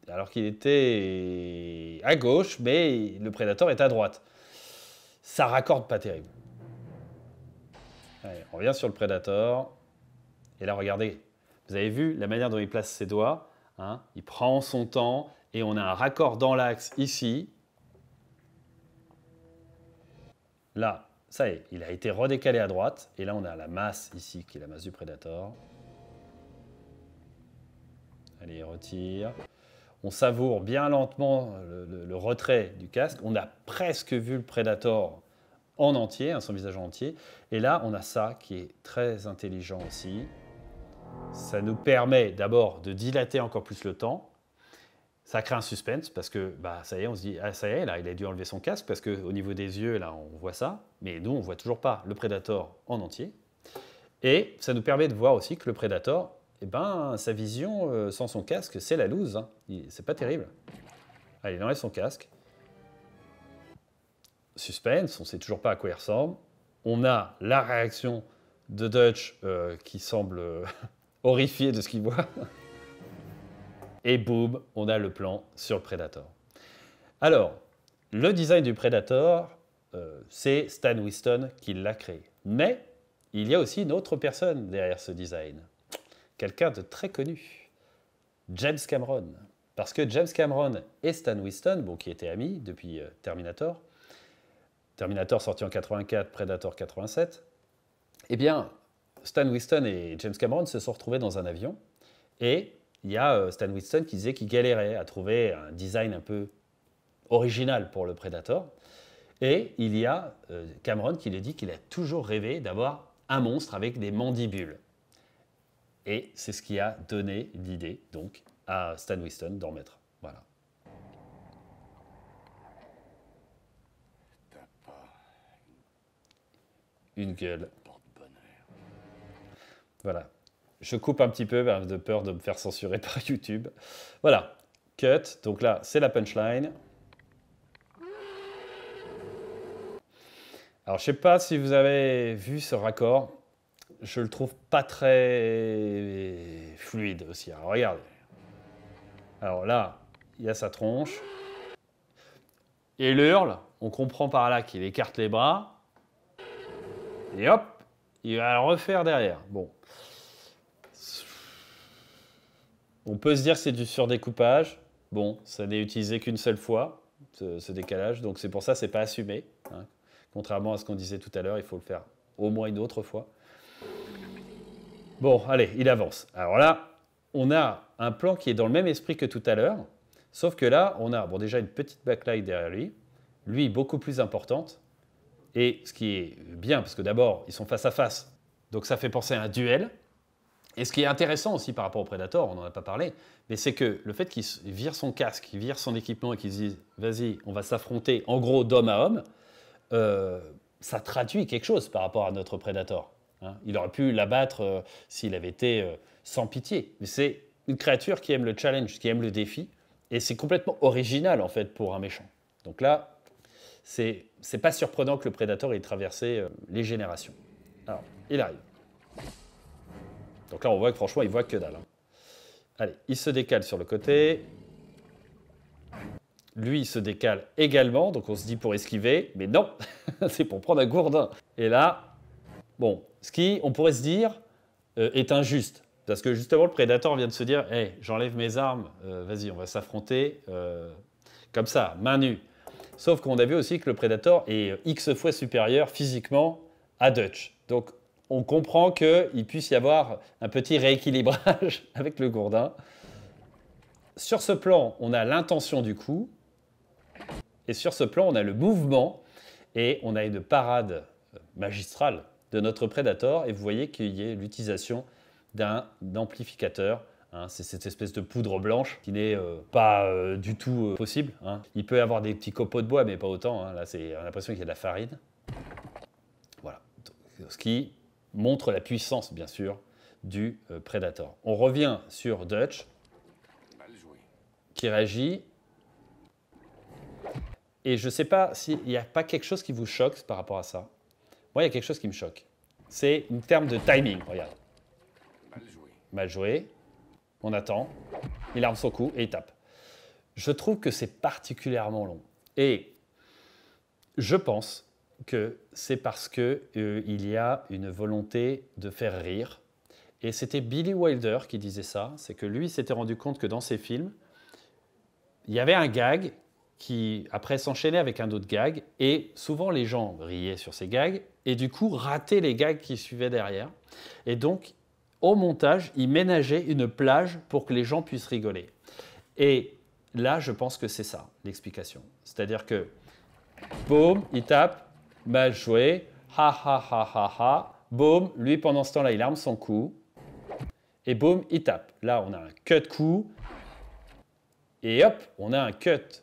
alors qu'il était à gauche, mais le Predator est à droite. Ça raccorde pas terrible. Allez, on revient sur le Predator. Et là, regardez, vous avez vu la manière dont il place ses doigts. Hein, il prend son temps et on a un raccord dans l'axe ici. Là, ça y est, il a été redécalé à droite. Et là, on a la masse ici, qui est la masse du Predator. Allez, il retire. On savoure bien lentement le retrait du casque. On a presque vu le Predator en entier, son visage en entier. Et là, on a ça qui est très intelligent aussi. Ça nous permet d'abord de dilater encore plus le temps. Ça crée un suspense parce que ça y est, on se dit ah ça y est, là, il a dû enlever son casque parce qu'au niveau des yeux, là, on voit ça. Mais nous, on ne voit toujours pas le Predator en entier. Et ça nous permet de voir aussi que le Predator, sa vision sans son casque, c'est la loose. Hein. C'est pas terrible. Allez, il enlève son casque. Suspense, on ne sait toujours pas à quoi il ressemble. On a la réaction de Dutch qui semble horrifié de ce qu'il voit. Et boum, on a le plan sur le Predator. Alors, le design du Predator, c'est Stan Winston qui l'a créé. Mais il y a aussi une autre personne derrière ce design. Quelqu'un de très connu. James Cameron. Parce que James Cameron et Stan Winston, bon, qui étaient amis depuis Terminator, Terminator sorti en 84, Predator 87, eh bien, Stan Winston et James Cameron se sont retrouvés dans un avion et il y a Stan Winston qui disait qu'il galérait à trouver un design un peu original pour le Predator. Et il y a Cameron qui lui dit qu'il a toujours rêvé d'avoir un monstre avec des mandibules. Et c'est ce qui a donné l'idée donc à Stan Winston d'en mettre. Voilà. Une gueule. Voilà. Je coupe un petit peu de peur de me faire censurer par YouTube. Voilà. Cut. Donc là, c'est la punchline. Alors, je ne sais pas si vous avez vu ce raccord. Je le trouve pas très fluide aussi. Alors, regardez. Alors là, il y a sa tronche. Et il hurle. On comprend par là qu'il écarte les bras. Et hop, il va le refaire derrière. Bon. On peut se dire que c'est du surdécoupage. Bon, ça n'est utilisé qu'une seule fois, ce décalage. Donc c'est pour ça que ce n'est pas assumé. Hein. Contrairement à ce qu'on disait tout à l'heure, il faut le faire au moins une autre fois. Bon, allez, il avance. Alors là, on a un plan qui est dans le même esprit que tout à l'heure. Sauf que là, on a bon, déjà une petite backlight derrière lui. Lui, beaucoup plus importante. Et ce qui est bien, parce que d'abord, ils sont face à face. Donc ça fait penser à un duel. Et ce qui est intéressant aussi par rapport au Predator, on n'en a pas parlé, mais c'est que le fait qu'il vire son casque, qu'il vire son équipement et qu'il se dise « vas-y, on va s'affronter en gros d'homme à homme », ça traduit quelque chose par rapport à notre Predator. Hein. Il aurait pu l'abattre s'il avait été sans pitié. Mais c'est une créature qui aime le challenge, qui aime le défi, et c'est complètement original en fait pour un méchant. Donc là, c'est pas surprenant que le Predator ait traversé les générations. Alors, il arrive. Donc là, on voit que franchement, il voit que dalle. Hein. Allez, il se décale sur le côté. Lui, il se décale également. Donc on se dit pour esquiver. Mais non, c'est pour prendre un gourdin. Et là, bon, ce qui, on pourrait se dire, est injuste. Parce que justement, le Predator vient de se dire hey, j'enlève mes armes, vas-y, on va s'affronter comme ça, main nue. Sauf qu'on a vu aussi que le Predator est X fois supérieur physiquement à Dutch. Donc, on comprend qu'il puisse y avoir un petit rééquilibrage avec le gourdin. Sur ce plan, on a l'intention du coup. Et sur ce plan, on a le mouvement. Et on a une parade magistrale de notre Predator. Et vous voyez qu'il y a l'utilisation d'un amplificateur. Hein, c'est cette espèce de poudre blanche qui n'est pas du tout possible. Hein. Il peut y avoir des petits copeaux de bois, mais pas autant. Hein. Là, on a l'impression qu'il y a de la farine. Voilà. Ce qui montre la puissance, bien sûr, du Predator. On revient sur Dutch, qui réagit. Et je ne sais pas s'il n'y a pas quelque chose qui vous choque par rapport à ça. Moi, il y a quelque chose qui me choque. C'est en termes de timing. Regarde. Mal joué. On attend. Il arme son coup et il tape. Je trouve que c'est particulièrement long. Et je pense que c'est parce qu'il y a une volonté de faire rire. Et c'était Billy Wilder qui disait ça. C'est que lui s'était rendu compte que dans ses films, il y avait un gag qui, après, s'enchaînait avec un autre gag. Et souvent, les gens riaient sur ces gags et du coup, rataient les gags qui suivaient derrière. Et donc, au montage, il ménageait une plage pour que les gens puissent rigoler. Et là, je pense que c'est ça, l'explication. C'est-à-dire que, boum, il tape, mal joué, ha ha ha ha ha, boum, lui pendant ce temps-là, il arme son coup, et boum, il tape. Là, on a un cut coup, et hop, on a un cut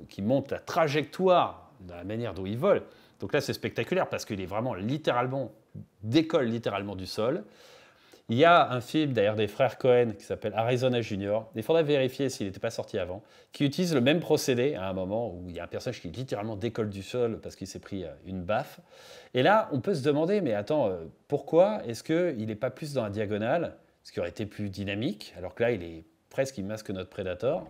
qui monte la trajectoire de la manière dont il vole. Donc là, c'est spectaculaire parce qu'il est vraiment littéralement, décolle littéralement du sol. Il y a un film d'ailleurs des frères Cohen qui s'appelle Arizona Junior. Il faudrait vérifier s'il n'était pas sorti avant, qui utilise le même procédé à un moment où il y a un personnage qui littéralement décolle du sol parce qu'il s'est pris une baffe. Et là, on peut se demander, mais attends, pourquoi est-ce qu'il n'est pas plus dans la diagonale, ce qui aurait été plus dynamique, alors que là, il masque notre Predator.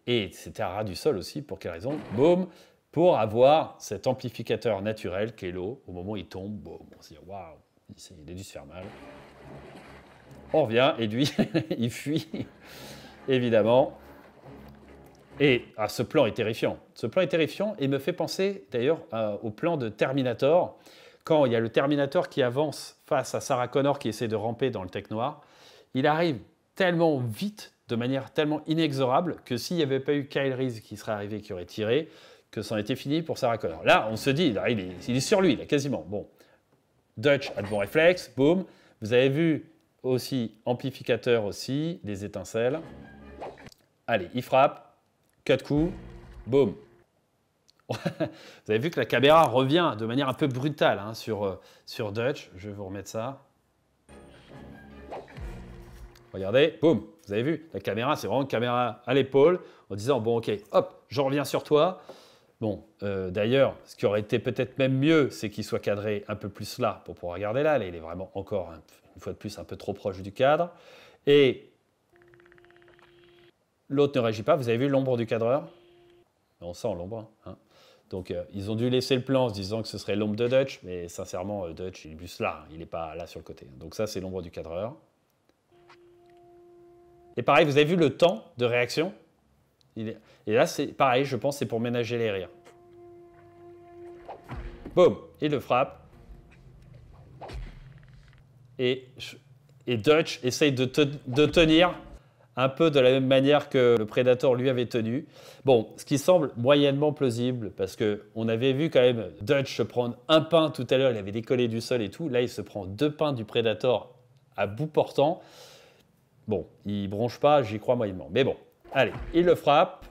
Et c'était à ras du sol aussi, pour quelle raison? Boum! Pour avoir cet amplificateur naturel qu'est l'eau, au moment où il tombe, boum, on se dit waouh, il a dû se faire mal. On revient et lui, il fuit, évidemment. Et ce plan est terrifiant. Ce plan est terrifiant et me fait penser d'ailleurs au plan de Terminator, quand il y a le Terminator qui avance face à Sarah Connor qui essaie de ramper dans le Tech Noir. Il arrive tellement vite, de manière tellement inexorable, que s'il n'y avait pas eu Kyle Reese qui serait arrivé, qui aurait tiré, que ça en était fini pour Sarah Connor. Là, on se dit, là, il est sur lui, là, quasiment. Bon, Dutch a de bons réflexes, boum. Vous avez vu aussi, amplificateur aussi, des étincelles. Allez, il frappe, 4 coups, boum. Vous avez vu que la caméra revient de manière un peu brutale hein, sur Dutch. Je vais vous remettre ça. Regardez, boum, vous avez vu, la caméra, c'est vraiment une caméra à l'épaule, en disant, bon, ok, hop, je reviens sur toi. Bon, d'ailleurs, ce qui aurait été peut-être même mieux, c'est qu'il soit cadré un peu plus là pour pouvoir regarder là. Là, il est vraiment encore, une fois de plus, un peu trop proche du cadre. Et l'autre ne réagit pas. Vous avez vu l'ombre du cadreur? On sent l'ombre. Hein. Donc, ils ont dû laisser le plan en se disant que ce serait l'ombre de Dutch, mais sincèrement, Dutch, il est plus là, il n'est pas là sur le côté. Donc ça, c'est l'ombre du cadreur. Et pareil, vous avez vu le temps de réaction? Et là, c'est pareil, je pense, c'est pour ménager les rires. Boum, il le frappe. Et Dutch essaye de tenir un peu de la même manière que le Predator lui avait tenu. Bon, ce qui semble moyennement plausible, parce qu'on avait vu quand même Dutch se prendre un pain tout à l'heure, il avait décollé du sol et tout. Là, il se prend 2 pains du Predator à bout portant. Bon, il bronche pas, j'y crois moyennement. Mais bon, allez, il le frappe.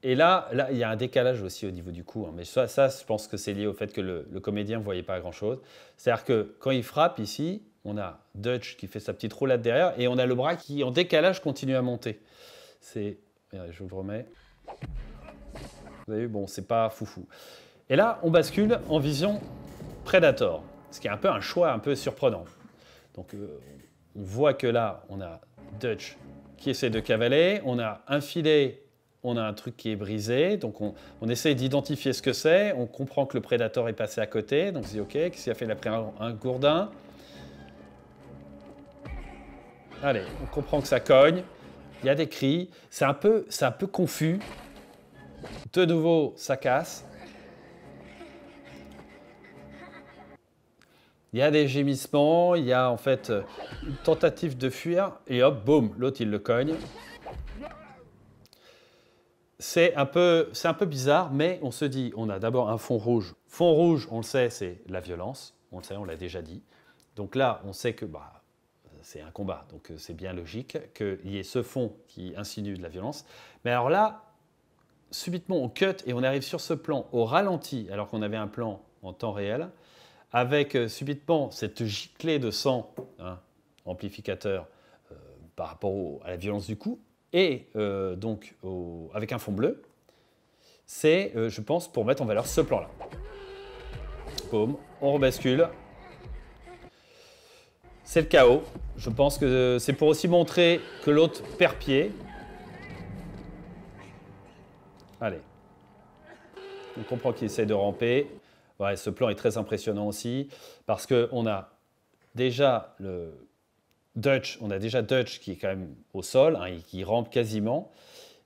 Et là, il y a un décalage aussi au niveau du coup. Hein. Mais ça, je pense que c'est lié au fait que le comédien ne voyait pas grand-chose. C'est-à-dire que quand il frappe ici, on a Dutch qui fait sa petite roulade derrière et on a le bras qui, en décalage, continue à monter. Je vous le remets. Vous avez vu, bon, c'est pas foufou. Et là, on bascule en vision Predator, ce qui est un peu un choix un peu surprenant. Donc, on voit que là, on a Dutch qui essaie de cavaler, on a un filet, on a un truc qui est brisé, donc on essaie d'identifier ce que c'est, on comprend que le Predator est passé à côté, donc on se dit ok, qu'est-ce qu'il a fait? Il a pris un gourdin. Allez, on comprend que ça cogne, il y a des cris, c'est un peu confus. De nouveau, ça casse. Il y a des gémissements, il y a en fait une tentative de fuir, et hop, boum, l'autre il le cogne. C'est un peu bizarre, mais on se dit, on a d'abord un fond rouge. Fond rouge, on le sait, c'est la violence, on le sait, on l'a déjà dit. Donc là, on sait que c'est un combat, donc c'est bien logique qu'il y ait ce fond qui insinue de la violence. Mais alors là, subitement, on cut et on arrive sur ce plan au ralenti, alors qu'on avait un plan en temps réel, avec subitement cette giclée de sang, hein, amplificateur, par rapport à la violence du coup, et donc avec un fond bleu, c'est, je pense, pour mettre en valeur ce plan-là. Boum, on rebascule. C'est le chaos. Je pense que c'est pour aussi montrer que l'autre perd pied. Allez. On comprend qu'il essaie de ramper. Ouais, ce plan est très impressionnant aussi parce qu'on a déjà Dutch qui est quand même au sol, hein, et qui rampe quasiment.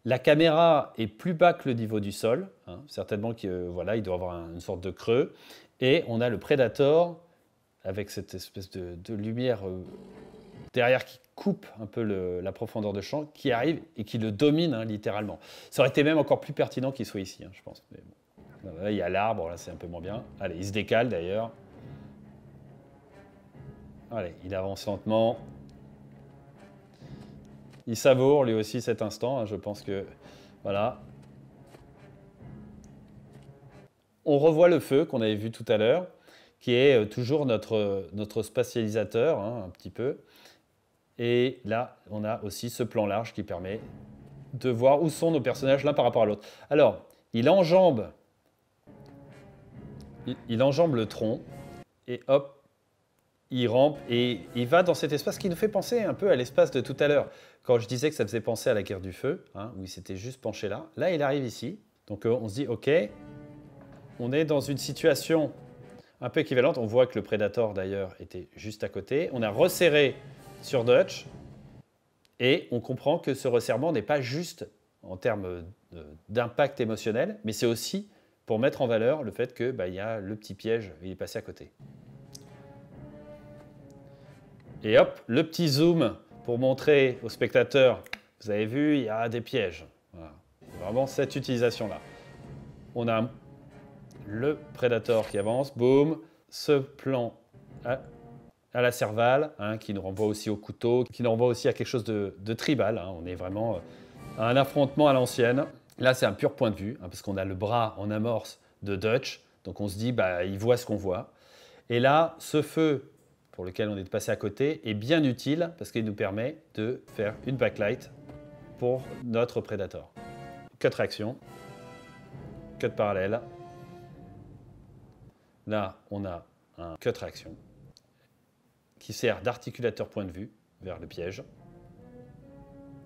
La caméra est plus bas que le niveau du sol, hein, certainement voilà, il doit avoir une sorte de creux. Et on a le Predator avec cette espèce de lumière derrière qui coupe un peu la profondeur de champ, qui arrive et qui le domine hein, littéralement. Ça aurait été même encore plus pertinent qu'il soit ici, hein, je pense. Mais bon. Là, il y a l'arbre, là c'est un peu moins bien. Allez, il se décale d'ailleurs. Allez, il avance lentement. Il savoure lui aussi cet instant, hein, je pense que... Voilà. On revoit le feu qu'on avait vu tout à l'heure, qui est toujours notre spatialisateur, hein, un petit peu. Et là, on a aussi ce plan large qui permet de voir où sont nos personnages l'un par rapport à l'autre. Alors, il enjambe le tronc et hop, il rampe et il va dans cet espace qui nous fait penser un peu à l'espace de tout à l'heure. Quand je disais que ça faisait penser à la guerre du feu, hein, où il s'était juste penché là. Là, il arrive ici. Donc, on se dit, OK, on est dans une situation un peu équivalente. On voit que le Predator, d'ailleurs, était juste à côté. On a resserré sur Dutch. Et on comprend que ce resserrement n'est pas juste en termes d'impact émotionnel, mais c'est aussi pour mettre en valeur le fait que y a le petit piège, il est passé à côté. Et hop, le petit zoom pour montrer aux spectateurs, vous avez vu, il y a des pièges. Voilà. Vraiment cette utilisation-là. On a le Predator qui avance, boum, ce plan à la cervale, hein, qui nous renvoie aussi au couteau, qui nous renvoie aussi à quelque chose de tribal. Hein. On est vraiment à un affrontement à l'ancienne. Là, c'est un pur point de vue, hein, parce qu'on a le bras en amorce de Dutch, donc on se dit, il voit ce qu'on voit. Et là, ce feu pour lequel on est passé à côté est bien utile, parce qu'il nous permet de faire une backlight pour notre Predator. Cut réaction, cut parallèle. Là, on a un cut réaction qui sert d'articulateur point de vue vers le piège.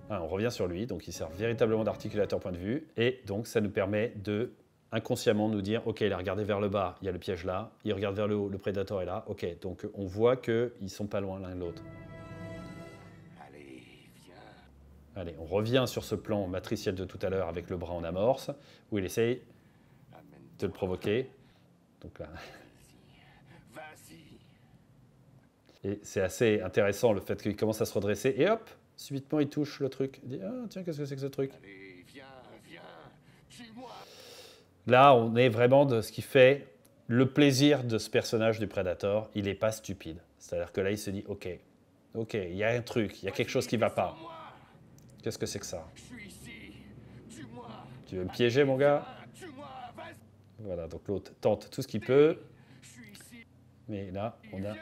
Ah, on revient sur lui, donc il sert véritablement d'articulateur point de vue, et donc ça nous permet de inconsciemment nous dire, ok, il a regardé vers le bas, il y a le piège là, il regarde vers le haut, le prédateur est là, ok, donc on voit qu'ils ne sont pas loin l'un de l'autre. Allez, viens. Allez, on revient sur ce plan matriciel de tout à l'heure avec le bras en amorce, où il essaye de le provoquer. Donc là... Et c'est assez intéressant le fait qu'il commence à se redresser et hop, subitement il touche le truc. Il dit ah tiens, qu'est-ce que c'est que ce truc? Allez, viens, tue-moi. Là, on est vraiment de ce qui fait le plaisir de ce personnage du Predator. Il n'est pas stupide. C'est-à-dire que là, il se dit ok, il y a un truc, il y a quelque chose qui ne va pas. Qu'est-ce que c'est que ça? Je suis ici. Tue-moi. Tu veux me piéger, mon gars? Voilà, donc l'autre tente tout ce qu'il peut. Mais là, on a...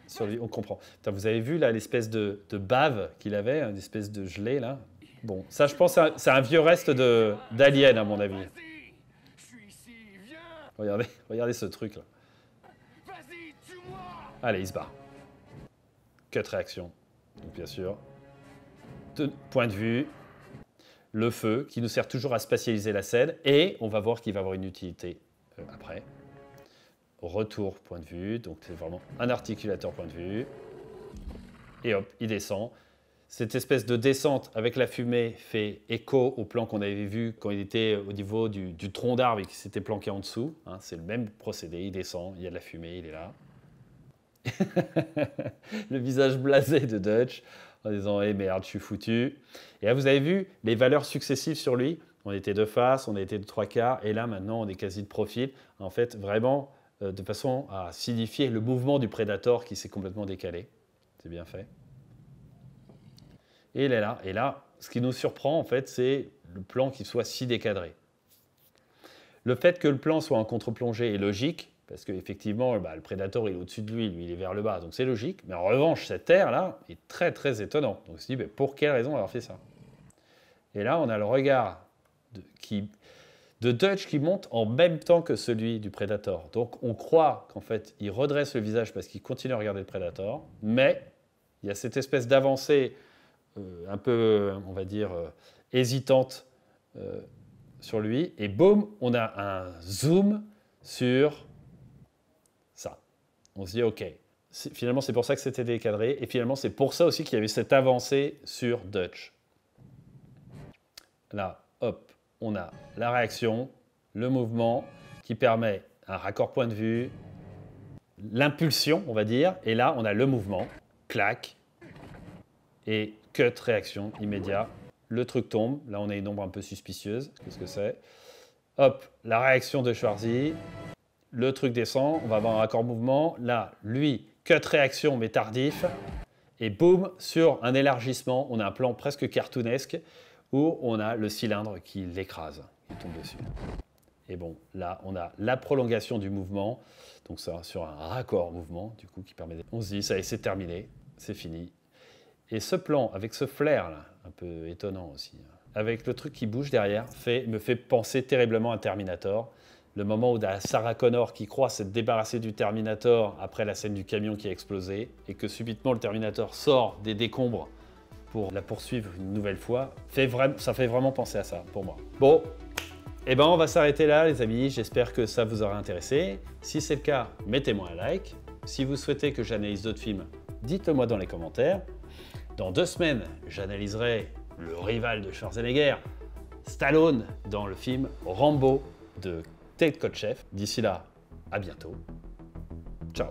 Sur lui, on comprend. Putain, vous avez vu là l'espèce de bave qu'il avait, une espèce de gelée là. Bon, ça je pense c'est un vieux reste d'Alien à mon avis. Regardez ce truc là. Allez, il se barre. Cut réaction. Donc bien sûr. Point de vue. Le feu qui nous sert toujours à spatialiser la scène et on va voir qu'il va avoir une utilité après. Retour point de vue, donc c'est vraiment un articulateur point de vue. Et hop, il descend. Cette espèce de descente avec la fumée fait écho au plan qu'on avait vu quand il était au niveau du tronc d'arbre et qu'il s'était planqué en dessous. Hein, c'est le même procédé, il descend, il y a de la fumée, il est là. Le visage blasé de Dutch en disant hey, « merde, je suis foutu ». Et là, vous avez vu les valeurs successives sur lui. On était de face, on était de 3/4 et là, maintenant, on est quasi de profil. En fait, vraiment... de façon à signifier le mouvement du Predator qui s'est complètement décalé. C'est bien fait. Et il est là. Et là, ce qui nous surprend, en fait, c'est le plan qui soit si décadré. Le fait que le plan soit en contre-plongée est logique, parce qu'effectivement, le Predator il est au-dessus de lui, il est vers le bas, donc c'est logique. Mais en revanche, cette air-là est très, très étonnant. Donc on se dit, pour quelle raison avoir fait ça? Et là, on a le regard de Dutch qui monte en même temps que celui du Predator. Donc on croit qu'en fait, il redresse le visage parce qu'il continue à regarder le Predator, mais il y a cette espèce d'avancée un peu, on va dire, hésitante sur lui, et boum, on a un zoom sur ça. On se dit, ok, finalement c'est pour ça que c'était décadré, et finalement c'est pour ça aussi qu'il y avait cette avancée sur Dutch. Là, hop, on a la réaction, le mouvement qui permet un raccord point de vue, l'impulsion, on va dire, et là, on a le mouvement, clac, et cut, réaction, immédiat. Le truc tombe, là, on a une ombre un peu suspicieuse, qu'est-ce que c'est? Hop, la réaction de Schwarzy, le truc descend, on va avoir un raccord mouvement, là, lui, cut, réaction, mais tardif, et boum, sur un élargissement, on a un plan presque cartoonesque, où on a le cylindre qui l'écrase, qui tombe dessus. Et bon, là, on a la prolongation du mouvement. Donc ça, sur un raccord mouvement, du coup, qui permet... On se dit, ça y est, c'est terminé, c'est fini. Et ce plan, avec ce flair, là, un peu étonnant aussi, avec le truc qui bouge derrière, me fait penser terriblement à Terminator. Le moment où Sarah Connor qui croit s'être débarrassée du Terminator après la scène du camion qui a explosé, et que subitement le Terminator sort des décombres pour la poursuivre une nouvelle fois, ça fait vraiment penser à ça, pour moi. Bon, eh ben on va s'arrêter là, les amis. J'espère que ça vous aura intéressé. Si c'est le cas, mettez-moi un like. Si vous souhaitez que j'analyse d'autres films, dites-le moi dans les commentaires. Dans 2 semaines, j'analyserai le rival de Schwarzenegger, Stallone, dans le film Rambo de Tate Kotcheff. D'ici là, à bientôt. Ciao.